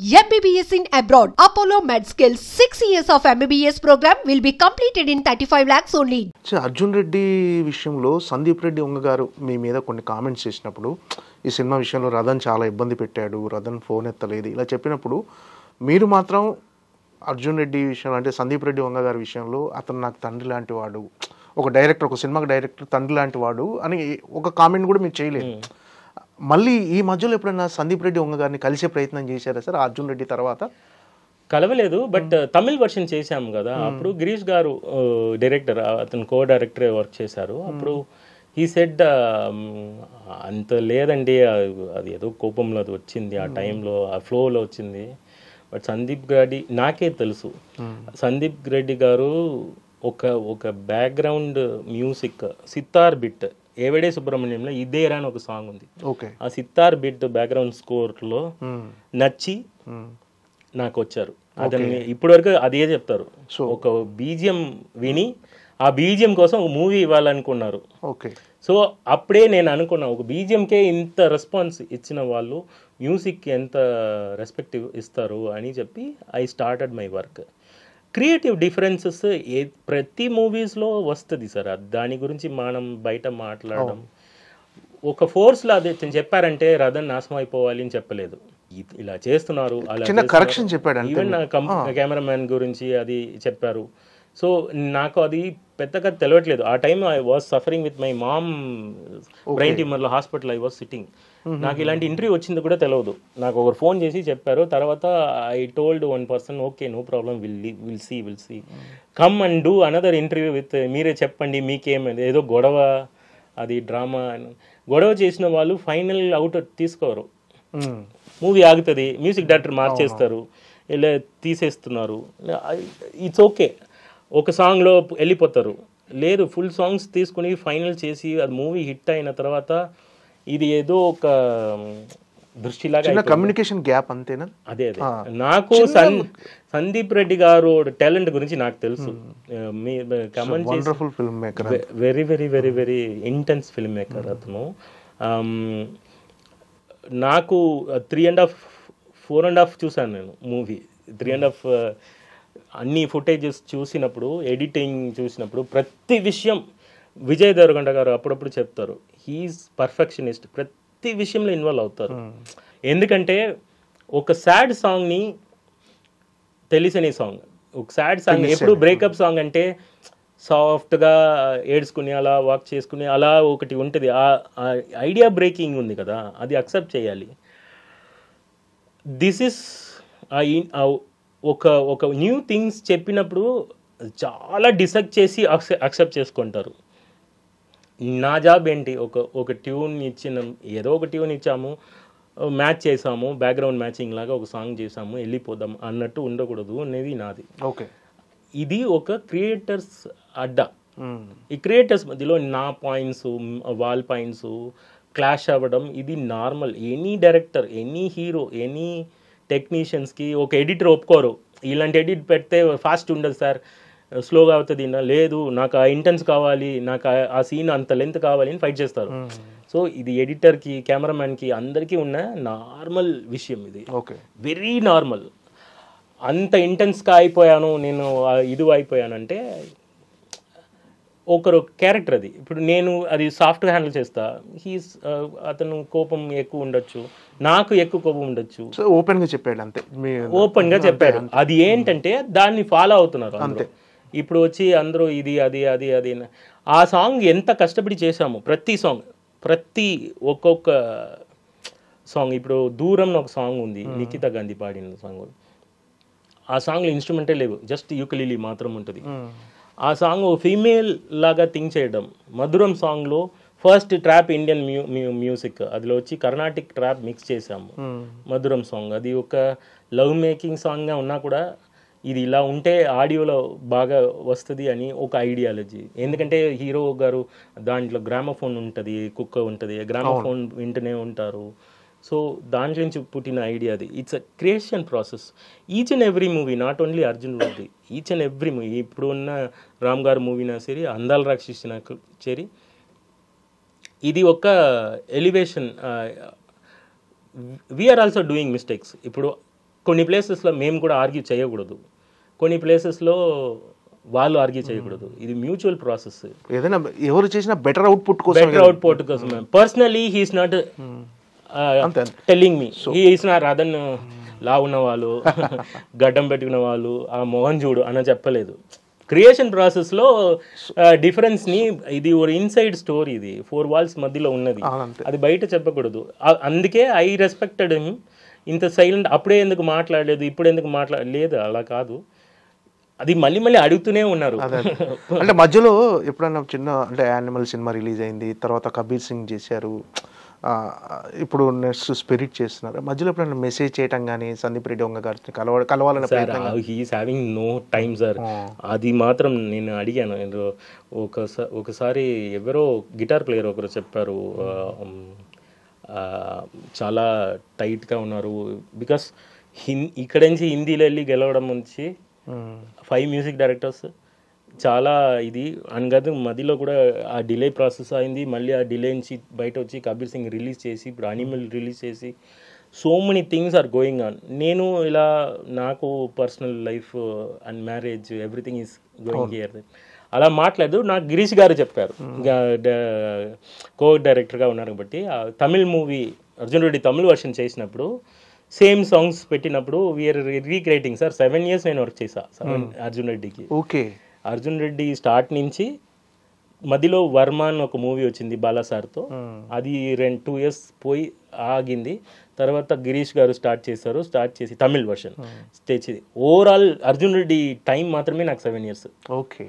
MBBS in abroad. Apollo MedSkill 6 years of MBBS program will be completed in 35 lakhs only. Arjun Reddy విషయంలో సందీప్ రెడ్డి ఉంగ గారు మీ మీద కొన్ని comments చేసినప్పుడు ఈ సినిమా విషయంలో రదన్ చాలా ఇబ్బంది పెట్టాడు, రదన్ ఫోన్ ఎత్తలేదు ఇలా చెప్పినప్పుడు మీరు మాత్రం అర్జున్ రెడ్డి విషయంలో అంటే సందీప్ రెడ్డి ఉంగ గారి విషయంలో అతను నాకు తండ్రి లాంటి వాడు, ఒక డైరెక్టర్, ఒక సినిమాకి డైరెక్టర్ తండ్రి లాంటి వాడు అని ఒక కామెంట్ కూడా మీరు చేయలేదు. మళ్ళీ ఈ మధ్యలో ఎప్పుడైనా సందీప్ రెడ్డి ఉంగ గారిని కలిసే ప్రయత్నం చేశారా సార్? అర్జున్ రెడ్డి తర్వాత కలవలేదు, బట్ తమిళ్ వర్షన్ చేశాము కదా. అప్పుడు గిరీష్ గారు డైరెక్టర్, అతను కో డైరెక్టరే వర్క్ చేశారు. అప్పుడు ఈ సెడ్ అంత లేదండి, అది ఏదో కోపంలో అది వచ్చింది, ఆ టైంలో ఆ ఫ్లోలో వచ్చింది. బట్ సందీప్ రెడ్డి నాకే తెలుసు, సందీప్ రెడ్డి గారు ఒక బ్యాక్గ్రౌండ్ మ్యూజిక్ సితార్ బిట్ ఏవడే సుబ్రహ్మణ్యంలో ఇదేరా అని ఒక సాంగ్ ఉంది. ఆ సితార్ బిట్ బ్యాక్గ్రౌండ్ స్కోర్లో నచ్చి నాకు వచ్చారు. అతన్ని ఇప్పటి వరకు అదే చెప్తారు, ఒక బీజిఎం విని ఆ బీజిఎం కోసం ఒక మూవీ ఇవ్వాలనుకున్నారు. సో అప్పుడే నేను అనుకున్నా, ఒక బీజిఎంకే ఇంత రెస్పాన్స్ ఇచ్చిన వాళ్ళు మ్యూజిక్కి ఎంత రెస్పెక్ట్ ఇస్తారు అని చెప్పి I started my work. Creative differences ప్రతి మూవీస్లో వస్తుంది సార్, దాని గురించి మనం బయట మాట్లాడడం. ఒక ఫోర్స్లో అదే చెప్పారంటే రదన్ నాశనం అయిపోవాలి అని చెప్పలేదు, ఇలా చేస్తున్నారు అలా కరెక్షన్ చెప్పాడు. ఈవెన్ కెమెరామ్యాన్ గురించి అది చెప్పారు. సో నాకు అది పెద్దగా తెలియట్లేదు. ఆ time I was suffering with my mom, brain ట్యూమర్లో హాస్పిటల్ ఐ వాజ్ సిట్టింగ్. నాకు ఇలాంటి ఇంటర్వ్యూ వచ్చింది కూడా తెలియదు. నాకు ఒకరు ఫోన్ చేసి చెప్పారు. తర్వాత I told one person, okay no problem, will see come and do another interview with, మీరే చెప్పండి మీకేమైంది, ఏదో గొడవ, అది డ్రామా. గొడవ చేసిన వాళ్ళు ఫైనల్ అవుట్ తీసుకోరు, మూవీ ఆగుతుంది, మ్యూజిక్ డైరెక్టర్ మార్చేస్తారు, ఇలా తీసేస్తున్నారు, ఇట్స్ ఓకే, ఒక సాంగ్లో వెళ్ళిపోతారు. లేదు, ఫుల్ సాంగ్స్ తీసుకుని ఫైనల్ చేసి అది మూవీ హిట్ అయిన తర్వాత ఇది ఏదో ఒక దృష్టిలాగా కమ్యూనికేషన్ గ్యాప్ అంతేనా? అదే నాకు సందీప్ రెడ్డి గారు టాలెంట్ గురించి నాకు తెలుసు. Very very very very intense film maker అతను. నాకు 4.5 చూసాను నేను మూవీ. 3.5 అన్ని ఫుటేజెస్ చూసినప్పుడు, ఎడిటింగ్ చూసినప్పుడు ప్రతి విషయం విజయ్ దేవరకొండ గారు అప్పుడప్పుడు చెప్తారు, హీఈస్ పర్ఫెక్షనిస్ట్, ప్రతి విషయంలో ఇన్వాల్వ్ అవుతారు. ఎందుకంటే ఒక సాడ్ సాంగ్ని, తెలిసని సాంగ్, ఒక సాడ్ సాంగ్ ఎప్పుడు బ్రేకప్ సాంగ్ అంటే సాఫ్ట్గా ఏడ్చుకుని అలా వాక్ చేసుకుని అలా ఒకటి ఉంటుంది. ఆ ఐడియా బ్రేకింగ్ ఉంది కదా, అది అక్సెప్ట్ చేయాలి. దిస్ ఇస్ ఒక న్యూ థింగ్స్ చెప్పినప్పుడు చాలా డిసెక్ట్ చేసి అక్సెప్ట్ చేసుకుంటారు. నా జాబ్ ఏంటి, ఒక ట్యూన్ ఏదో ఒక ట్యూన్ ఇచ్చాము, మ్యాచ్ చేసాము, బ్యాక్గ్రౌండ్ మ్యాచింగ్ లాగా ఒక సాంగ్ చేసాము, వెళ్ళిపోదాం అన్నట్టు ఉండకూడదు అనేది నాది. ఇది ఒక క్రియేటర్స్ అడ్డా. ఈ క్రియేటర్స్ మధ్యలో నా పాయింట్స్, వాళ్ళ పాయింట్స్ క్లాష్ అవ్వడం ఇది normal. Any director, any hero, any టెక్నీషియన్స్కి ఒక ఎడిటర్ ఒప్పుకోరు, ఇలాంటి ఎడిట్ పెడితే ఫాస్ట్ ఉండదు సార్, స్లోగా అవుతుంది, లేదు నాకు ఆ ఇంటెన్స్ కావాలి, నాకు ఆ సీన్ అంత లెంత్ కావాలి అని ఫైట్ చేస్తారు. సో ఇది ఎడిటర్కి, కెమెరామ్యాన్కి అందరికీ ఉన్న నార్మల్ విషయం ఇది, వెరీ నార్మల్. అంత ఇంటెన్స్గా అయిపోయాను నేను, ఇది అయిపోయానంటే ఒకరు క్యారెక్టర్ అది. ఇప్పుడు నేను అది సాఫ్ట్గా హ్యాండిల్ చేస్తా, అతను కోపం ఎక్కువ ఉండొచ్చు, నాకు ఎక్కువ కోపం ఉండొచ్చు. ఓపెన్గా చెప్పాడు, అంతే ఓపెన్గా చెప్పాడు. అది ఏంటంటే దాన్ని ఫాలో అవుతున్నారు అంతే. ఇప్పుడు వచ్చి అందరూ ఇది అది అది అది ఆ సాంగ్ ఎంత కష్టపడి చేసాము, ప్రతి సాంగ్, ఒక్కొక్క సాంగ్. ఇప్పుడు దూరం ఒక సాంగ్ ఉంది, నిఖితా గాంధీ పాడిన సాంగ్. ఆ సాంగ్లో ఇన్స్ట్రుమెంటే లేవు, జస్ట్ యూకలిలీ మాత్రం ఉంటుంది. ఆ సాంగ్ ఫీమేల్ లాగా థింక్ చేయడం. మధురం సాంగ్లో ఫస్ట్ ట్రాప్ ఇండియన్ మ్యూజిక్, అదిలో వచ్చి కర్ణాటిక్ ట్రాప్ మిక్స్ చేసాము మధురం సాంగ్. అది ఒక లవ్ మేకింగ్ సాంగ్గా ఉన్నా కూడా ఇది ఇలా ఉంటే ఆడియోలో బాగా వస్తుంది అని ఒక ఐడియాలజీ. ఎందుకంటే హీరో గారు దాంట్లో గ్రామోఫోన్ ఉంటుంది, కుక్క ఉంటుంది, గ్రామోఫోన్ వింటూనే ఉంటారు. సో దాంట్లో నుంచి పుట్టిన ఐడియా అది. It's a creation process. Each and every movie, not only Arjun Reddy, each and every movie, ఇప్పుడు ఉన్న రామ్ గారు మూవీనా సరే, అందాల రాక్షసిన సరే, ఇది ఒక elevation. We're also doing mistakes. ఇప్పుడు కొన్ని ప్లేసెస్లో మేము కూడా ఆర్గ్యూ చేయకూడదు, కొన్ని ప్లేసెస్లో వాళ్ళు ఆర్గ్యూ చేయకూడదు. ఇది మ్యూచువల్ ప్రాసెస్. ఏదైనా ఎవరు చేసినా బెటర్ అవుట్పుట్ కోసం personally he's not telling me he's not rather than లా ఉన్న వాళ్ళు గడ్డం పెట్టుకున్న వాళ్ళు ఆ మోహన్ చూడు అన్న చెప్పలేదు. క్రియేషన్ ప్రాసెస్లో డిఫరెన్స్ని, ఇది ఒక ఇన్సైడ్ స్టోరీ, ఇది 4 walls మధ్యలో ఉన్నది, అది బయట చెప్పకూడదు. అందుకే ఐ రెస్పెక్టెడ్ హిమ్. ఇంత సైలెంట్, అప్పుడే ఎందుకు మాట్లాడలేదు, ఇప్పుడు ఎందుకు మాట్లాడలేదు, అలా కాదు. అది మళ్ళీ మళ్ళీ అడుగుతూనే ఉన్నారు. అంటే మధ్యలో ఎప్పుడైనా చిన్న అంటే యానిమల్ సినిమా రిలీజ్ అయింది, తర్వాత కబీర్ సింగ్ చేశారు, ఇప్పుడు నెక్స్ట్ స్పిరిట్ చేస్తున్నారు. మధ్యలో ఎప్పుడైనా మెసేజ్ చేయటం కానీ సందీప్ రెడ్డి వంగ గారిని కలవాలని he's having no time sir. అది మాత్రం నేను అడిగాను. ఒకసారి ఎవరో గిటార్ ప్లేయర్ ఒకరు చెప్పారు, చాలా టైట్గా ఉన్నారు. బికాస్ ఇక్కడ నుంచి హిందీలో వెళ్ళి గెలవడం నుంచి 5 మ్యూజిక్ డైరెక్టర్స్ చాలా ఇది అనగదు. మధ్యలో కూడా ఆ డిలే ప్రాసెస్ అయింది. మళ్ళీ ఆ డిలే నుంచి బయట వచ్చి కబీర్ సింగ్ రిలీజ్ చేసి, ఇప్పుడు అనిమల్ రిలీజ్ చేసి, so many things are going on. నేను ఇలా నాకు personal life and marriage everything is going here అలా మాట్లాడదు. నాకు గిరీష్ గారు చెప్పారు, కో డైరెక్టర్గా ఉన్నారు కాబట్టి. తమిళ్ మూవీ అర్జున్ రెడ్డి తమిళ్ వర్షన్ చేసినప్పుడు సేమ్ సాంగ్స్ పెట్టినప్పుడు వీఆర్ రీక్రియేటింగ్ సార్. 7 years నేను వర్క్ చేశా అర్జున్ రెడ్డికి. ఓకే. అర్జున్ రెడ్డి స్టార్ట్ నుంచి మధ్యలో వర్మ అని ఒక మూవీ వచ్చింది బాలా సార్తో, అది 2 years పోయి ఆగింది. తర్వాత గిరీష్ గారు స్టార్ట్ చేసి తమిళ్ వర్షన్ తెచ్చింది. ఓవరాల్ అర్జున్ రెడ్డి టైం మాత్రమే నాకు 7 years. ఓకే.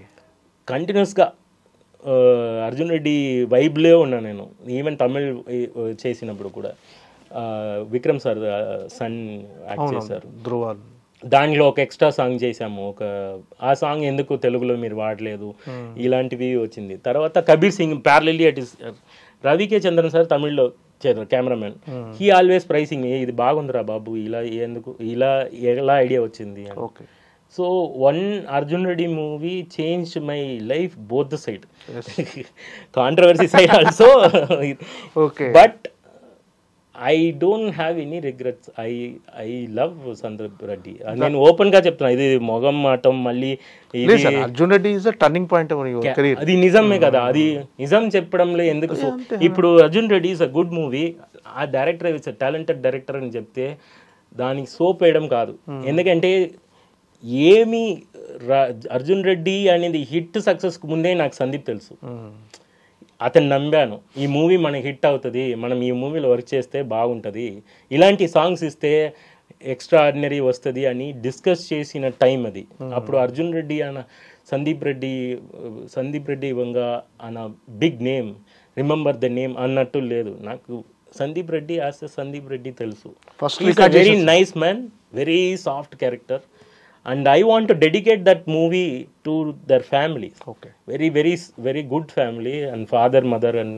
కంటిన్యూస్గా అర్జున్ రెడ్డి వైబ్లే ఉన్నా నేను. ఈవెన్ తమిళ్ చేసినప్పుడు కూడా విక్రమ్ సార్ సన్ యాక్ట్ చేశారు, దానిలో ఒక ఎక్స్ట్రా సాంగ్ చేశాము. ఆ సాంగ్ ఎందుకు తెలుగులో మీరు వాడలేదు, ఇలాంటివి వచ్చింది. తర్వాత Kabir Singh parallelly at is రవికే Chandran sir తమిళ్లో చేశారు, కెమెరామెన్. హీ ఆల్వేస్ ప్రైసింగ్, ఇది బాగుందిరా బాబు, ఇలా ఎందుకు, ఇలా ఎలా ఐడియా వచ్చింది. So one Arjun Reddy movie change my life both the side, controversy side also. But I don't have any regrets. I love Sandeep Reddy. నేను ఓపెన్ గా చెప్తున్నా, ఇది మొగం మాటం మళ్ళీ Arjun Reddy is a turning point. అది నిజమే కదా, అది నిజం చెప్పడంలో ఎందుకు. ఇప్పుడు Arjun Reddy is a good movie, ఆ director is a talented director అని చెప్తే దానికి సోప్ వేయడం కాదు. ఎందుకంటే ఏమి అర్జున్ రెడ్డి అనేది హిట్ సక్సెస్కి ముందే నాకు సందీప్ తెలుసు. అతను నమ్మాను, ఈ మూవీ మనకి హిట్ అవుతుంది, మనం ఈ మూవీలో వర్క్ చేస్తే బాగుంటుంది, ఇలాంటి సాంగ్స్ ఇస్తే ఎక్స్ట్రాడినరీ వస్తుంది అని డిస్కస్ చేసిన టైం అది. అప్పుడు అర్జున్ రెడ్డి అన్న సందీప్ రెడ్డి వంగ అన్న big name, remember the name అన్నట్టు లేదు. నాకు సందీప్ రెడ్డి యాజ్ ఎ సందీప్ రెడ్డి తెలుసు. Very nice man, very soft character. And I want to dedicate that movie to their families. Okay. Very, very, very good family and father, mother and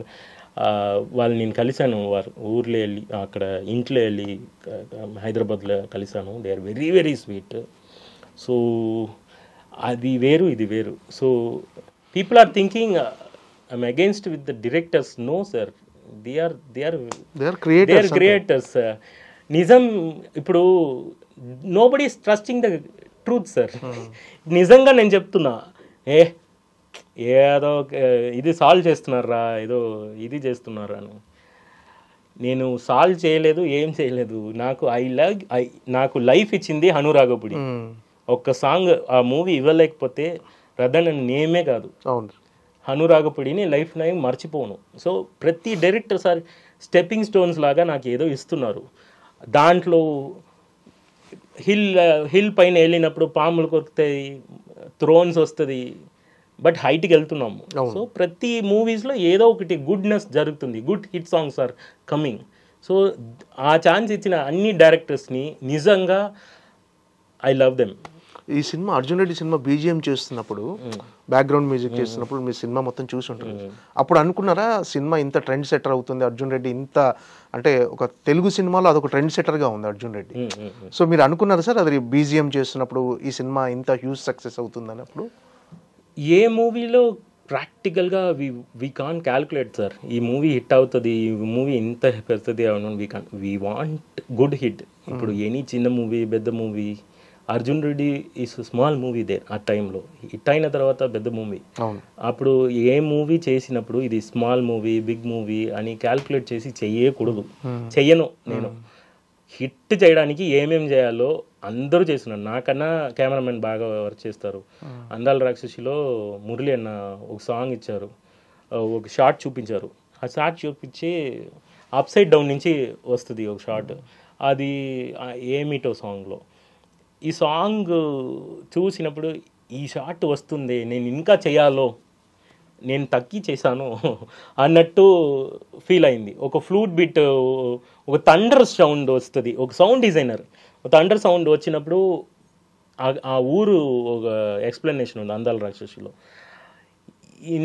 వాళ్ళు నేను కలిశాను వారు ఊర్లో వెళ్ళి, అక్కడ ఇంట్లో వెళ్ళి హైదరాబాద్లో కలిశాను. They are very very sweet. So అది వేరు, ఇది వేరు. So people are thinking I'm against with the directors. No sir, they are creators. నిజం ఇప్పుడు nobody is trusting the truth sir. నిజంగా నేను చెప్తున్నా, ఏదో ఇది సాల్వ్ చేస్తున్నారా, ఏదో ఇది చేస్తున్నారా అని. నేను సాల్వ్ చేయలేదు, ఏం చేయలేదు. నాకు లైఫ్ ఇచ్చింది హనురాగపుడి. ఒక్క సాంగ్ ఆ మూవీ ఇవ్వలేకపోతే రదన్ నేమే కాదు, హనురాగపుడిని లైఫ్ టైం మర్చిపోను. సో ప్రతి డైరెక్టర్ సార్ స్టెప్పింగ్ స్టోన్స్ లాగా నాకు ఏదో ఇస్తున్నారు. దాంట్లో హిల్ పైన వెళ్ళినప్పుడు పాములు కొరుకుతాయి, థ్రోన్స్ వస్తుంది, బట్ హైట్కి వెళ్తున్నాము. సో ప్రతి మూవీస్లో ఏదో ఒకటి గుడ్నెస్ జరుగుతుంది, good hit songs are coming. So ఆ ఛాన్స్ ఇచ్చిన అన్ని డైరెక్టర్స్ని నిజంగా ఐ లవ్ దెమ్. ఈ cinema Arjun Reddy cinema BGM చేస్తున్నప్పుడు, బ్యాక్గ్రౌండ్ మ్యూజిక్ చేస్తున్నప్పుడు మీ సినిమా మొత్తం చూసి ఉంటుంది. అప్పుడు అనుకున్నారా సినిమా ఇంత ట్రెండ్ సెటర్ అవుతుంది, అర్జున్ రెడ్డి ఇంత అంటే ఒక తెలుగు సినిమాలో అదొక ట్రెండ్ సెటర్గా ఉంది అర్జున్ రెడ్డి. సో మీరు అనుకున్నారా సార్ అది బీజిఎం చేస్తున్నప్పుడు ఈ సినిమా ఇంత హ్యూజ్ సక్సెస్ అవుతుంది అన్నప్పుడు? ఏ మూవీలో ప్రాక్టికల్గా వీ కాన్ క్యాల్కులేట్ సార్, ఈ మూవీ హిట్ అవుతుంది, ఈ మూవీ ఇంత పెడుతుంది అవును, వీ వాంట్ గుడ్ హిట్. ఇప్పుడు ఎనీ చిన్న మూవీ పెద్ద movie, Arjun Reddy is small movie they ఆ టైంలో, హిట్ అయిన తర్వాత పెద్ద మూవీ. అప్పుడు ఏ మూవీ చేసినప్పుడు ఇది స్మాల్ మూవీ బిగ్ మూవీ అని క్యాల్కులేట్ చేసి చెయ్యకూడదు, చెయ్యను నేను. హిట్ చేయడానికి ఏమేం చేయాలో అందరూ చేస్తున్నారు, నాకన్నా కెమెరామెన్ బాగా వర్క్ చేస్తారు. అందాల రాక్షసిలో మురళి అన్న ఒక సాంగ్ ఇచ్చారు, ఒక షార్ట్ చూపించారు. ఆ షార్ట్ చూపించి అప్ సైడ్ డౌన్ నుంచి వస్తుంది ఒక షార్ట్, అది ఏమిటో సాంగ్లో. ఈ సాంగ్ చూసినప్పుడు ఈ షార్ట్ వస్తుంది, నేను ఇంకా చేయాలో, నేను తగ్గి చేశాను అన్నట్టు ఫీల్ అయింది. ఒక ఫ్లూట్ బిట్, ఒక థండర్ సౌండ్ వస్తుంది. ఒక సౌండ్ డిజైనర్ ఒక థండర్ సౌండ్ వచ్చినప్పుడు ఆ ఊరు ఒక ఎక్స్ప్లెనేషన్ ఉంది అందాల రాక్షసిలో,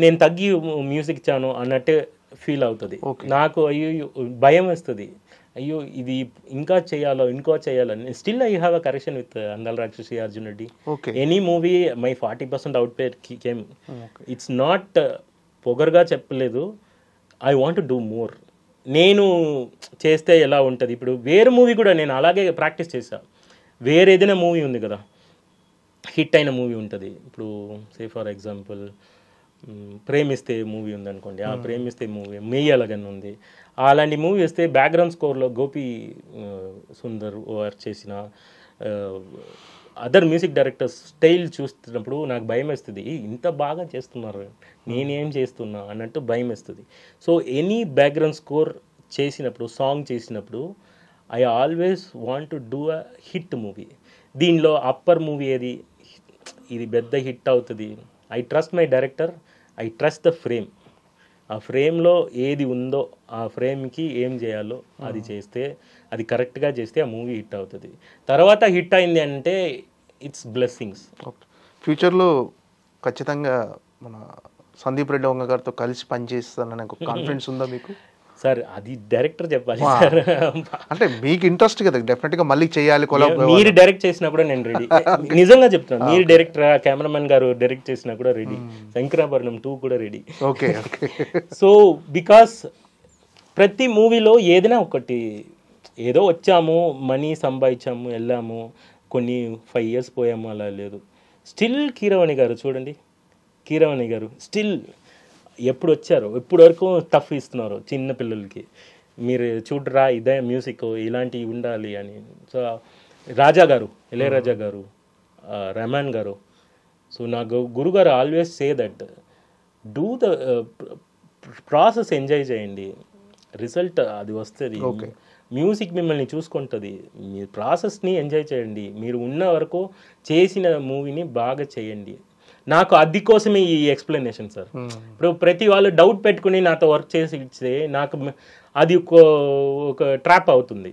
నేను తగ్గి మ్యూజిక్ ఇచ్చాను అన్నట్టే ఫీల్ అవుతుంది నాకు. అయ్యో భయం వేస్తుంది, అయ్యో ఇది ఇంకా చేయాలో ఇంకో చేయాలని. Still I have a correction with Andala Rakshasi, Arjun Reddy. Any movie my 40% output came. It's not పొగర్గా చెప్పలేదు, I want to do more. నేను చేస్తే ఎలా ఉంటుంది, ఇప్పుడు వేరే మూవీ కూడా నేను అలాగే ప్రాక్టీస్ చేశాను. వేరే ఏదైనా మూవీ ఉంది కదా, హిట్ అయిన మూవీ ఉంటుంది. ఇప్పుడు say for example Premisthe movie ఉందనుకోండి, ఆ ప్రేమిస్తే మూవీ మెయ్యలగన్ ఉంది. అలాంటి మూవీ వస్తే బ్యాక్గ్రౌండ్ స్కోర్లో గోపి సుందర్ వర్క్ చేసిన అదర్ మ్యూజిక్ డైరెక్టర్స్ స్టైల్ చూస్తున్నప్పుడు నాకు భయం వేస్తుంది, ఇంత బాగా చేస్తున్నారు నేనేం చేస్తున్నా అన్నట్టు భయం వేస్తుంది. సో ఎనీ బ్యాక్గ్రౌండ్ స్కోర్ చేసినప్పుడు, సాంగ్ చేసినప్పుడు I always want to do a hit movie. దీనిలో అప్పర్ మూవీ ఏది, ఇది పెద్ద హిట్ అవుతుంది. I trust my director, I trust the frame. ఆ ఫ్రేమ్లో ఏది ఉందో ఆ ఫ్రేమ్కి ఏం చేయాలో అది చేస్తే, అది కరెక్ట్గా చేస్తే ఆ మూవీ హిట్ అవుతుంది. తర్వాత హిట్ అయింది అంటే ఇట్స్ బ్లెస్సింగ్స్. ఫ్యూచర్లో ఖచ్చితంగా మన సందీప్ రెడ్డి వంగ గారితో కలిసి పనిచేస్తానని ఒక కాన్ఫిడెన్స్ ఉందా మీకు? సార్ అది డైరెక్టర్ చెప్పాలి సార్, అంటే మీకు ఇంట్రెస్ట్ కదా డెఫినెట్గా మళ్ళీ చేయాలి. మీరు డైరెక్ట్ చేసినా కూడా నేను రెడీ, నిజంగా చెప్తున్నాను. మీరు డైరెక్టర్, కెమెరామెన్ గారు డైరెక్ట్ చేసినా కూడా రెడీ. శంకరాభరణం 2 కూడా రెడీ. ఓకే. సో బికాస్ ప్రతి మూవీలో ఏదైనా ఒకటి, ఏదో వచ్చాము మనీ సంపాదించాము వెళ్ళాము, కొన్ని 5 years పోయాము అలా లేదు. స్టిల్ కీరవాణి గారు చూడండి, కీరవాణి గారు స్టిల్ ఎప్పుడు వచ్చారు, ఎప్పుడు వరకు టఫ్ ఇస్తున్నారు చిన్న పిల్లలకి, మీరు చూడరా ఇదే మ్యూజిక్ ఇలాంటివి ఉండాలి అని. సో రాజా గారు, ఇళయరాజా గారు, రెహమాన్ గారు, సో నా గురుగారు always say that do the process, enjoy చేయండి, రిజల్ట్ అది వస్తుంది. మ్యూజిక్ మిమ్మల్ని చూసుకుంటుంది, మీ ప్రాసెస్ని ఎంజాయ్ చేయండి, మీరు ఉన్న వరకు చేసిన మూవీని బాగా చేయండి. నాకు అది కోసమే ఈ ఎక్స్ప్లెనేషన్ సార్. ఇప్పుడు ప్రతి వాళ్ళు డౌట్ పెట్టుకుని నాతో వర్క్ చేసి ఇస్తే నాకు అది ఒక ట్రాప్ అవుతుంది.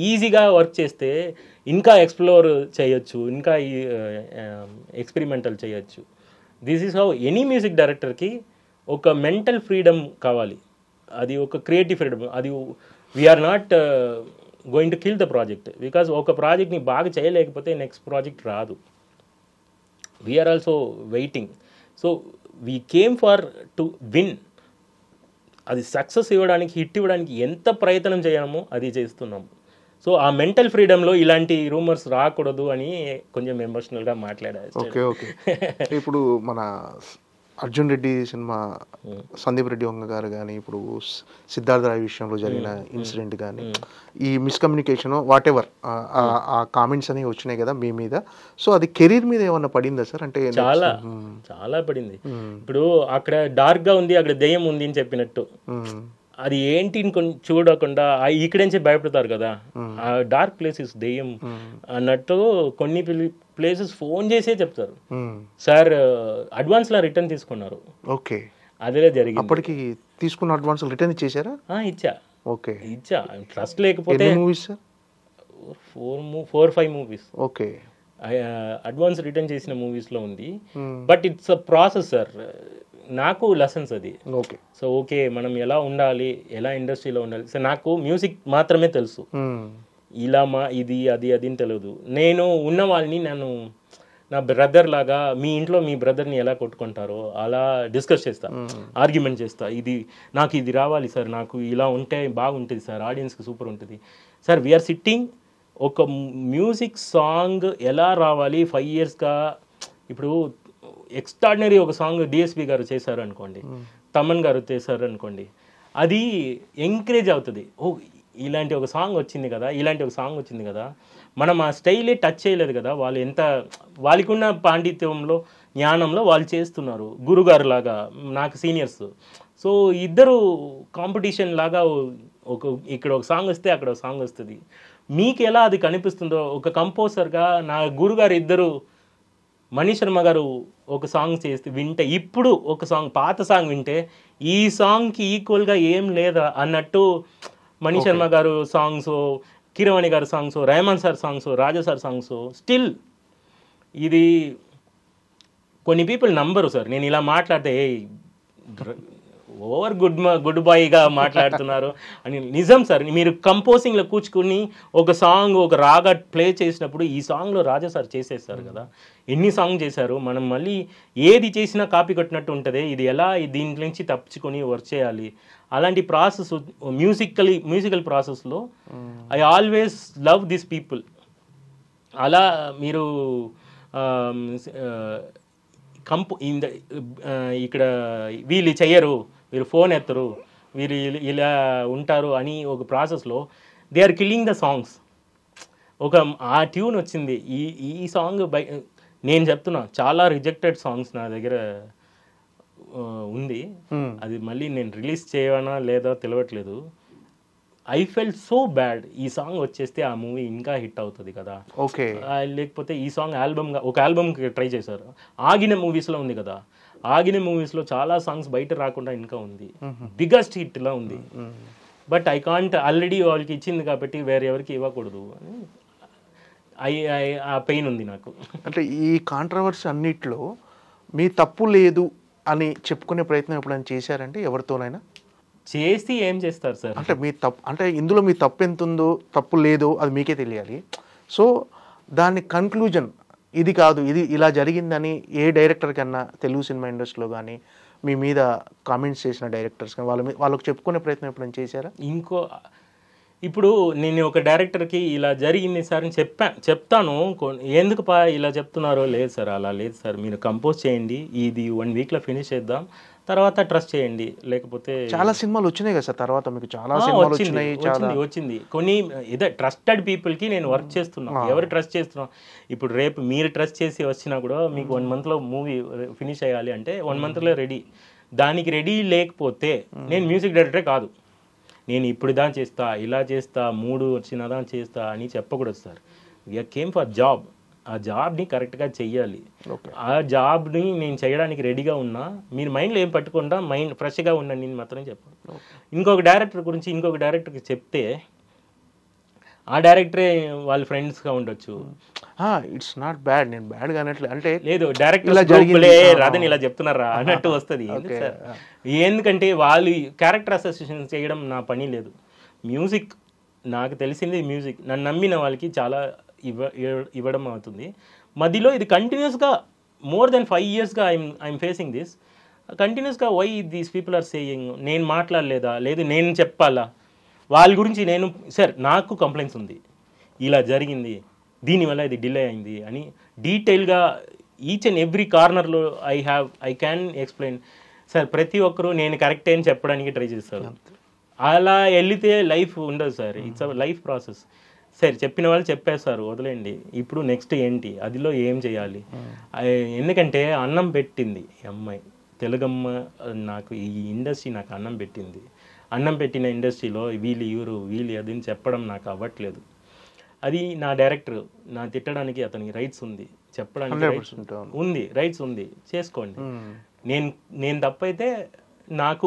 ఈజీగా వర్క్ చేస్తే ఇంకా ఎక్స్ప్లోర్ చేయొచ్చు, ఇంకా ఎక్స్పెరిమెంటల్ చేయొచ్చు. This is how any music డైరెక్టర్కి ఒక మెంటల్ ఫ్రీడమ్ కావాలి, అది ఒక క్రియేటివ్ ఫ్రీడమ్. అది we're not going to kill the project, because ఒక ప్రాజెక్ట్ని బాగా చేయలేకపోతే నెక్స్ట్ ప్రాజెక్ట్ రాదు. We are also waiting. So we came for to win. అది సక్సెస్ ఇవ్వడానికి, హిట్ ఇవ్వడానికి ఎంత ప్రయత్నం చేయడమో అది చేస్తున్నాము. సో ఆ మెంటల్ ఫ్రీడమ్లో ఇలాంటి రూమర్స్ రాకూడదు అని కొంచెం ఎమోషనల్గా మాట్లాడారు. Okay okay. ఇప్పుడు మన అర్జున్ రెడ్డి సినిమా సందీప్ రెడ్డి వంగ గారు కానీ, ఇప్పుడు సిద్ధార్థ రాయ్ విషయంలో జరిగిన ఇన్సిడెంట్ కానీ, ఈ మిస్కమ్యూనికేషన్ వాట్ ఎవర్ ఆ కామెంట్స్ అనేవి వచ్చినాయి కదా మీ మీద, సో అది కెరీర్ మీద ఏమన్నా పడిందా సార్? అంటే చాలా చాలా పడింది. ఇప్పుడు అక్కడ డార్క్గా ఉంది, అక్కడ దెయ్యం ఉంది అని చెప్పినట్టు, అది ఏంటి చూడకుండా ఇక్కడి నుంచి భయపడతారు కదా, ఆ డార్క్ ప్లేసెస్ దెయ్యం అన్నట్టు కొన్ని ప్లేసెస్ ఫోన్ చేసే చెప్తారు. సార్ అడ్వాన్స్ లా రిటర్న్ తీసుకున్నారు. ఓకే, అదే జరిగింది. అప్పటికి తీసుకున్న అడ్వాన్స్ రిటర్న్ ఇచ్చేసారా? ఇచ్చా. ఓకే, ఇచ్చా. ట్రస్ట్ లేకపోతే movies sir 4-5 movies okay advance return చేసిన మూవీస్లో ఉంది. But it's a process sir, నాకు లెసన్స్ అది. ఓకే. సో ఓకే మనం ఎలా ఉండాలి, ఎలా ఇండస్ట్రీలో ఉండాలి. సో నాకు మ్యూజిక్ మాత్రమే తెలుసు, ఇలా ఇది అది అని తెలియదు. నేను ఉన్న వాళ్ళని నా బ్రదర్ లాగా మీ ఇంట్లో మీ బ్రదర్ని ఎలా కొట్టుకుంటారో అలా డిస్కస్ చేస్తా, ఆర్గ్యుమెంట్ చేస్తా. నాకు ఇది రావాలి సార్, నాకు ఇలా ఉంటే బాగుంటుంది సార్, ఆడియన్స్కి సూపర్ ఉంటుంది సార్. వీఆర్ సిట్టింగ్ ఒక మ్యూజిక్ సాంగ్ ఎలా రావాలి 5 yearsగా. ఇప్పుడు ఎక్స్ట్రాడినరీ ఒక సాంగ్ డిఎస్పి గారు చేశారు అనుకోండి, తమన్ గారు చేశారు అనుకోండి, అది ఎంకరేజ్ అవుతుంది. ఇలాంటి ఒక సాంగ్ వచ్చింది కదా, మనం ఆ స్టైలే టచ్ చేయలేదు కదా, వాళ్ళకున్న పాండిత్యంలో జ్ఞానంలో వాళ్ళు చేస్తున్నారు, గురుగారు లాగా నాకు సీనియర్స్. సో ఇద్దరు కాంపిటీషన్ లాగా ఇక్కడ ఒక సాంగ్ వస్తే అక్కడ ఒక సాంగ్ వస్తుంది. మీకు ఎలా అది కనిపిస్తుందో ఒక కంపోజర్గా నా గురుగారు ఇద్దరు మణి శర్మ గారు ఒక సాంగ్ చేస్తే వింటే, ఇప్పుడు ఒక సాంగ్ పాత సాంగ్ వింటే ఈ సాంగ్కి ఈక్వల్గా ఏం లేదా అన్నట్టు మణి శర్మ గారు సాంగ్స్, కీరవాణి గారి సాంగ్స్, రెహమాన్ సార్ సాంగ్స్, రాజా సార్ సాంగ్స్, స్టిల్ ఇది కొన్ని పీపుల్ నంబరు సార్. నేను ఇలా మాట్లాడితే ఓవర్ గుడ్ బాయ్గా మాట్లాడుతున్నారు అని. నిజం సార్, మీరు కంపోజింగ్లో కూర్చుకుని ఒక సాంగ్ ఒక రాగా ప్లే చేసినప్పుడు ఈ సాంగ్లో రాజా సార్ చేసేస్తారు కదా, ఎన్ని సాంగ్ చేశారు. మనం మళ్ళీ ఏది చేసినా కాపీ కొట్టినట్టు ఉంటుంది. ఇది ఎలా దీంట్లో నుంచి తప్పించుకొని వర్క్ చేయాలి, అలాంటి ప్రాసెస్ మ్యూజికల్ ప్రాసెస్లో I always love this people. అలా మీరు ఇక్కడ వీళ్ళు చెయ్యరు, వీరు ఫోన్ ఎత్తరు, వీరు ఇలా ఉంటారు అని ఒక ప్రాసెస్లో they are killing the songs. ఆ ట్యూన్ వచ్చింది, ఈ సాంగ్ నేను చెప్తున్నా చాలా రిజెక్టెడ్ సాంగ్స్ నా దగ్గర ఉంది. అది మళ్ళీ నేను రిలీజ్ చేయనా లేదా తెలియట్లేదు. ఐ ఫెల్ట్ సో బ్యాడ్, ఈ సాంగ్ వచ్చేస్తే ఆ మూవీ ఇంకా హిట్ అవుతుంది కదా, ఓకే. లేకపోతే ఈ సాంగ్ ఒక ఆల్బమ్కి ట్రై చేశారు. ఆగిన మూవీస్లో ఉంది కదా, ఆగిన మూవీస్లో చాలా సాంగ్స్ బయట రాకుండా ఇంకా ఉంది, బిగ్గెస్ట్ హిట్లా ఉంది. బట్ ఐ కాంట్, ఆల్రెడీ వాళ్ళకి ఇచ్చింది కాబట్టి వేరే ఎవరికి ఇవ్వకూడదు అని ఆ పెయిన్ ఉంది నాకు. అంటే ఈ కాంట్రవర్సీ అన్నిట్లో మీ తప్పు లేదు అని చెప్పుకునే ప్రయత్నం ఎప్పుడైనా చేశారంటే ఎవరితోనైనా? చేసి ఏం చేస్తారు సార్? అంటే మీ తప్పు, అంటే ఇందులో మీ తప్పు ఎంత ఉందో తప్పు లేదో అది మీకే తెలియాలి. సో దాని కన్క్లూజన్ ఇది కాదు, ఇది ఇలా జరిగిందని ఏ డైరెక్టర్ కన్నా తెలుగు సినిమా ఇండస్ట్రీలో కానీ మీ మీద కామెంట్స్ చేసిన డైరెక్టర్స్ కానీ వాళ్ళకి చెప్పుకునే ప్రయత్నం ఎప్పుడైనా చేశారా? ఇప్పుడు నేను ఒక డైరెక్టర్కి ఇలా జరిగింది సార్ అని చెప్తాను. ఎందుకు ఇలా చెప్తున్నారో, లేదు సార్ అలా లేదు సార్, మీరు కంపోజ్ చేయండి, ఇది 1 weekలో ఫినిష్ చేద్దాం, తర్వాత ట్రస్ట్ చేయండి. లేకపోతే చాలా సినిమాలు వచ్చినాయి కదా సార్, తర్వాత మీకు చాలా సినిమాలు వచ్చింది కొన్ని ఇదే ట్రస్టెడ్ పీపుల్కి నేను వర్క్ చేస్తున్నాను. ఎవరు ట్రస్ట్ చేస్తున్నాం, ఇప్పుడు రేపు మీరు ట్రస్ట్ చేసి వచ్చినా కూడా మీకు 1 monthలో మూవీ ఫినిష్ అయ్యాలి అంటే 1 monthలో రెడీ. దానికి రెడీ లేకపోతే నేను మ్యూజిక్ డైరెక్టరే కాదు, నేను ఇప్పుడు దా చేస్తా, ఇలా చేస్తా, 3 వచ్చినదా చేస్తా అని చెప్పకూడదు sir. We're came for job, ఆ జాబ్ని కరెక్ట్గా చెయ్యాలి. ఆ జాబ్ని నేను చేయడానికి రెడీగా ఉన్నా, మీరు మైండ్లో ఏం పట్టుకుండా మైండ్ ఫ్రెష్గా ఉండండి నేను మాత్రం చెప్పాను. ఇంకొక డైరెక్టర్ గురించి ఇంకొక డైరెక్టర్కి చెప్తే ఆ డైరెక్టరే వాళ్ళ ఫ్రెండ్స్గా ఉండొచ్చు. ఇట్స్ నాట్ బ్యాడ్, నేను బ్యాడ్ కానట్లే, అంటే లేదు డైరెక్టర్ రాదని ఇలా చెప్తున్నారా అన్నట్టు వస్తుంది. ఎందుకంటే వాళ్ళు క్యారెక్టర్ అసోసియేషన్ చేయడం నా పని లేదు. మ్యూజిక్ నాకు తెలిసింది, మ్యూజిక్ నన్ను నమ్మిన వాళ్ళకి చాలా ఇవ్వడం అవుతుంది. మధ్యలో ఇది కంటిన్యూస్గా మోర్ దెన్ 5 yearsగా ఐఎమ్ ఫేసింగ్ దిస్ కంటిన్యూస్గా. Why these people are saying, నేను మాట్లాడలేదా, లేదు నేను చెప్పాలా వాళ్ళ గురించి? నేను సార్ నాకు కంప్లైంట్స్ ఉంది, ఇలా జరిగింది, దీనివల్ల ఇది డిలే అయింది అని డీటెయిల్గా ఈచ్ అండ్ ఎవ్రీ కార్నర్లో ఐ క్యాన్ ఎక్స్ప్లెయిన్ సార్. ప్రతి ఒక్కరూ నేను కరెక్టే అని చెప్పడానికి ట్రై చేస్తారు. అలా వెళితే లైఫ్ ఉండదు sir, it's a life process. సరే చెప్పిన వాళ్ళు చెప్పేస్తారు, వదిలేండి. ఇప్పుడు నెక్స్ట్ ఏంటి, అదిలో ఏం చేయాలి? ఎందుకంటే అన్నం పెట్టింది అమ్మాయి, తెలుగమ్మ, నాకు ఈ ఇండస్ట్రీ నాకు అన్నం పెట్టింది. అన్నం పెట్టిన ఇండస్ట్రీలో వీళ్ళు అదని చెప్పడం నాకు అవ్వట్లేదు. అది నా డైరెక్టర్, నా తిట్టడానికి అతనికి రైట్స్ ఉంది, చెప్పడానికి రైట్స్ ఉంది, చేసుకోండి. నేను తప్పైతే నాకు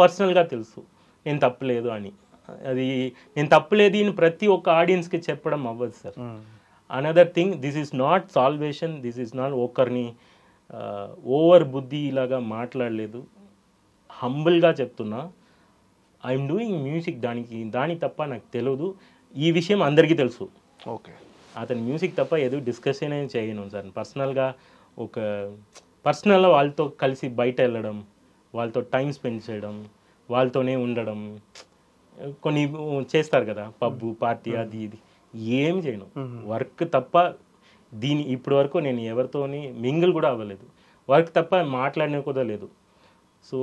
పర్సనల్గా తెలుసు నేను తప్పలేదు అని. అది నేను తప్పలేదు అని ప్రతి ఒక్క ఆడియన్స్కి చెప్పడం అవ్వదు sir. Another thing, this is not salvation, this is not ఒకరిని ఓవర్ బుద్ధి ఇలాగా మాట్లాడలేదు, హంబుల్గా చెప్తున్నా. ఐఎమ్ డూయింగ్ మ్యూజిక్, దాని తప్ప నాకు తెలియదు. ఈ విషయం అందరికీ తెలుసు. ఓకే. అతని మ్యూజిక్ తప్ప ఏదో డిస్కషన్ ఏం చేయను సార్. పర్సనల్గా వాళ్ళతో కలిసి బయట వెళ్ళడం, వాళ్ళతో టైం స్పెండ్ చేయడం, వాళ్ళతోనే ఉండడం, కొన్ని చేస్తారు కదా పబ్బు పార్టీ అది ఇది, ఏం చేయను. వర్క్ తప్ప ఇప్పటి వరకు నేను ఎవరితోని మింగిల్ కూడా అవ్వలేదు. వర్క్ తప్ప మాట్లాడిన కూడా లేదు. So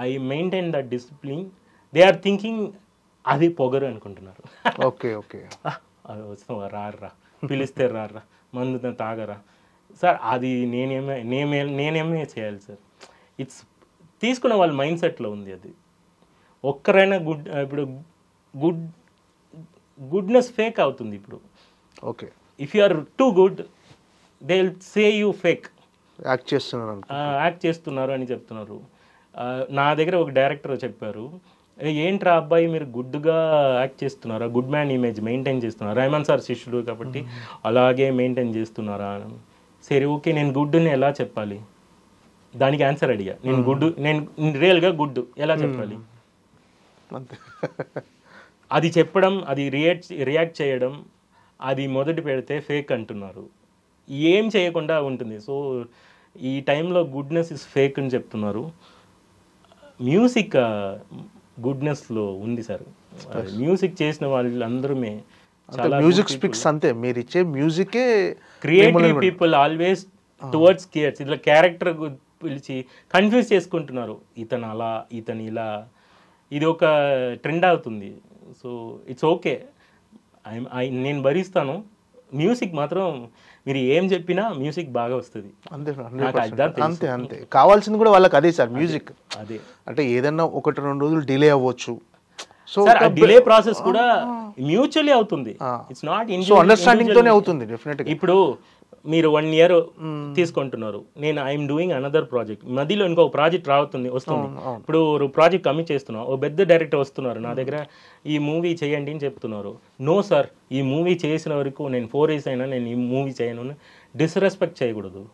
I maintain that discipline. They are thinking అది పొగరు అనుకుంటున్నారు. ఓకే ఓకే వస్తావా, రారా, పిలిస్తే రారా, మందు తాగరా సార్, అది నేనేమే చేయాలి సార్. ఇట్స్ తీసుకున్న వాళ్ళ మైండ్ సెట్లో ఉంది అది. ఒక్కరైనా ఇప్పుడు గుడ్నెస్ ఫేక్ అవుతుంది ఇప్పుడు. Okay, if you are too good they will say you fake, act చేస్తున్నారు అని చెప్తున్నారు. నా దగ్గర ఒక డైరెక్టర్ చెప్పారు, ఏంట్రా అబ్బాయి మీరు గుడ్గా యాక్ట్ చేస్తున్నారా, గుడ్ మ్యాన్ ఇమేజ్ మెయింటైన్ చేస్తున్నారా, రెహమాన్ సార్ శిష్యుడు కాబట్టి అలాగే మెయింటైన్ చేస్తున్నారా. సరే ఓకే, నేను గుడ్ని ఎలా చెప్పాలి, దానికి ఆన్సర్ అడిగా. నేను రియల్గా గుడ్ ఎలా చెప్పాలి, అది చెప్పడం, అది రియాక్ట్ చేయడం, అది మొదటి పెడితే ఫేక్ అంటున్నారు. ఏం చేయకుండా ఉంటుంది. సో ఈ టైంలో గుడ్నెస్ ఇస్ ఫేక్ అని చెప్తున్నారు. మ్యూజిక్ గుడ్నెస్లో ఉంది సార్. మ్యూజిక్ చేసిన వాళ్ళందరూ చాలా మ్యూజిక్ స్పీక్స్ అంతే, మీరు ఇచ్చే మ్యూజికే. Creative people always towards cares. ఇట్లా క్యారెక్టర్ పిలిచి కన్ఫ్యూజ్ చేసుకుంటున్నారు, ఇతను అలా ఇతను ఇలా. ఇది ఒక ట్రెండ్ అవుతుంది. సో ఇట్స్ ఓకే, నేను భరిస్తాను. మ్యూజిక్ మాత్రం మీరు ఏం చెప్పినా మ్యూజిక్ బాగా వస్తుంది. అంతే అంతే కావాల్సింది కూడా వాళ్ళకి అదే సార్, మ్యూజిక్. అదే అంటే ఏదన్నా 1-2 రోజులు డిలే అవ్వచ్చు. సో డిలే ప్రాసెస్ కూడా మ్యూచువల్లీ అవుతుంది. ఇట్స్ నాట్ అండర్స్టాండింగ్ తోనే అవుతుంది డెఫినెట్ గా. ఇప్పుడు మీరు 1 year తీసుకుంటున్నారు, నేను ఐఎమ్ డూయింగ్ అనదర్ ప్రాజెక్ట్, మధ్యలో ఇంకొక ప్రాజెక్ట్ వస్తుంది. ఇప్పుడు ప్రాజెక్ట్ కమిట్ చేస్తున్నావు, ఓ పెద్ద డైరెక్టర్ వస్తున్నారు నా దగ్గర, ఈ మూవీ చేయండి అని చెప్తున్నారు. నో సార్, ఈ మూవీ చేసిన వరకు నేను 4 years అయినా నేను ఈ మూవీ చేయను, డిస్రెస్పెక్ట్ చేయకూడదు.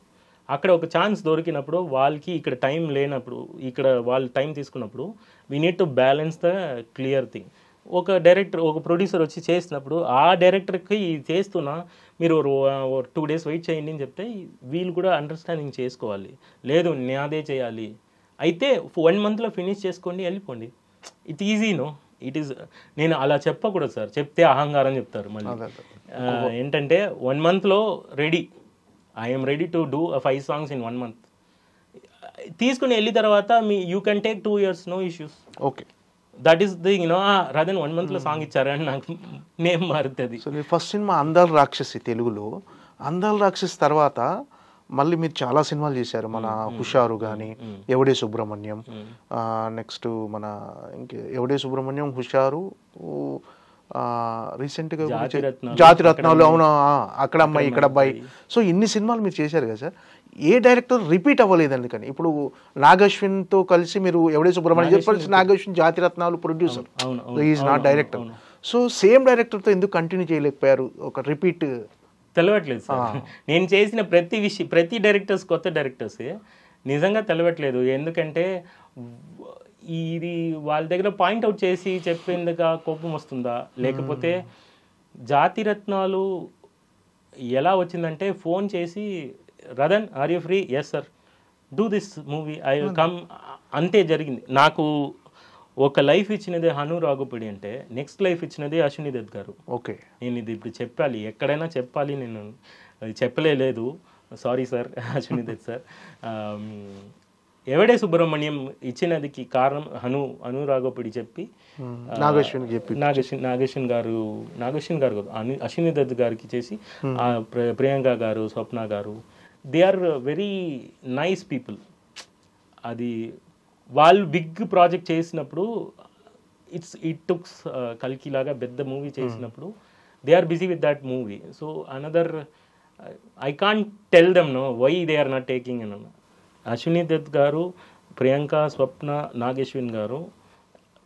అక్కడ ఒక ఛాన్స్ దొరికినప్పుడు వాళ్ళకి ఇక్కడ టైం లేనప్పుడు, ఇక్కడ వాళ్ళు టైం తీసుకున్నప్పుడు we need to balance the clear thing. ఒక డైరెక్టర్, ఒక ప్రొడ్యూసర్ వచ్చి చేసినప్పుడు ఆ డైరెక్టర్కి చేస్తున్నా మీరు 2 days వెయిట్ చేయండి అని చెప్తే వీళ్ళు కూడా అండర్స్టాండింగ్ చేసుకోవాలి. లేదు నాదే చేయాలి అయితే 1 monthలో ఫినిష్ చేసుకోండి, వెళ్ళిపోండి. ఇట్ ఈజీనో, ఇట్ ఈస్. నేను అలా చెప్పకూడదు సార్, చెప్తే అహంకారం చెప్తారు మళ్ళీ. ఏంటంటే 1 monthలో ready, I'm ready to do 5 songs in 1 month. తీసుకుని వెళ్ళిన తర్వాత you can take 2 years, no issues. Okay, that is the rather 1 monthలో సాంగ్ ఇచ్చారని నాకు నేమ్ మారుతుంది. సో మీ ఫస్ట్ సినిమా అందాల రాక్షసి, తెలుగులో అందాల రాక్షసి తర్వాత మళ్ళీ మీరు చాలా సినిమాలు చేశారు. మన హుషారు కానీ, ఎవడే సుబ్రహ్మణ్యం, నెక్స్ట్ మన ఎవడే సుబ్రహ్మణ్యం, హుషారు, రీసెంట్గా జాతిరత్నాలు, అవునా, అక్కడ అమ్మాయి ఇక్కడ అబ్బాయి. సో ఇన్ని సినిమాలు మీరు చేశారు కదా సార్, ఏ డైరెక్టర్ రిపీట్ అవ్వలేదు అందుకని? ఇప్పుడు నాగశ్విన్తో కలిసి మీరు ఎవడే సుబ్రహ్మణ్యం చెప్పాల్సి, నాగశ్విన్ జాతిరత్నాలు producer, is not director. So same డైరెక్టర్తో ఎందుకు కంటిన్యూ చేయలేకపోయారు? ఒక రిపీట్ తెలవట్లేదు సార్. నేను చేసిన ప్రతి డైరెక్టర్స్ కొత్త డైరెక్టర్సే, నిజంగా తెలవట్లేదు. ఎందుకంటే ఇది వాళ్ళ దగ్గర పాయింట్అవుట్ చేసి చెప్పేందుకు కోపం వస్తుందా, లేకపోతే జాతిరత్నాలు ఎలా వచ్చిందంటే ఫోన్ చేసి, Radhan are you free, yes sir, do this movie, I will come, అంతే జరిగింది. నాకు ఒక లైఫ్ ఇచ్చినదే హను రాఘోపడి అంటే, నెక్స్ట్ లైఫ్ ఇచ్చినదే అశ్విని దత్ గారు. ఓకే, నేను ఇది ఇప్పుడు చెప్పాలి, ఎక్కడైనా చెప్పాలి, నేను చెప్పలేదు, sorry sir Ashwini Dutt sir. ఎవడే సుబ్రహ్మణ్యం ఇచ్చినదికి కారణం హను రాఘోపడి చెప్పి, నాగేశ్వన్ గారు కాదు, అశ్విని దత్ గారికి చేసి, ప్రియాంక గారు, స్వప్న గారు, they are very nice people. అది వాళ్ళు బిగ్ ప్రాజెక్ట్ చేసినప్పుడు, ఇట్ టుక్స్ కల్కి లాగా పెద్ద మూవీ చేసినప్పుడు they are busy with that movie. So another I can't tell them no why they are not taking అని. అశ్విని దత్ గారు, ప్రియాంక, స్వప్న, నాగేశ్వన్ గారు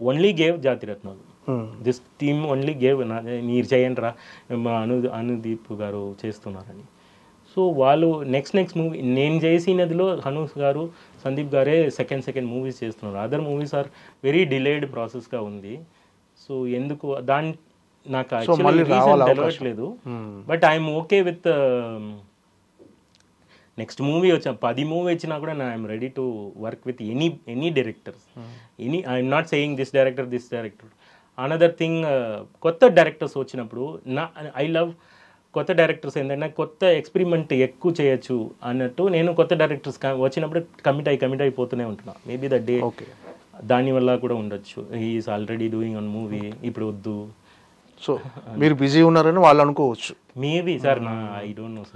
only gave Jathi Ratnalu. This team only gave, మీరు చేయండి రా, మా అనుదీప్ గారు చేస్తున్నారని. సో వాళ్ళు నెక్స్ట్ మూవీ నేను చేసినదిలో హను గారు, సందీప్ గారే సెకండ్ మూవీస్ చేస్తున్నారు. Other movies are very delayed ప్రాసెస్గా ఉంది. సో ఎందుకు నాకు సో మళ్ళీ యాక్చువల్లీ రావాలి రీజన్ తెలియట్లేదు. But I'm okay with next movie వచ్చా 10 మూవీ వచ్చినా కూడా I'm ready to work with any directors. I'm not saying this director. Another thing, కొత్త డైరెక్టర్స్ వచ్చినప్పుడు ఐ లవ్ కొత్త డైరెక్టర్స్. ఏంటంటే కొత్త ఎక్స్పెరిమెంట్ ఎక్కువ చేయొచ్చు అన్నట్టు నేను కొత్త డైరెక్టర్స్ వచ్చినప్పుడు కమిట్ అయిపోతూనే ఉంటున్నా. మేబీ ద డే దానివల్ల కూడా ఉండొచ్చు. He's already doing on movie, ఇప్పుడు వద్దు. సో మీరు బిజీ ఉన్నారని వాళ్ళు అనుకోవచ్చు. Maybe sir, I don't know sir.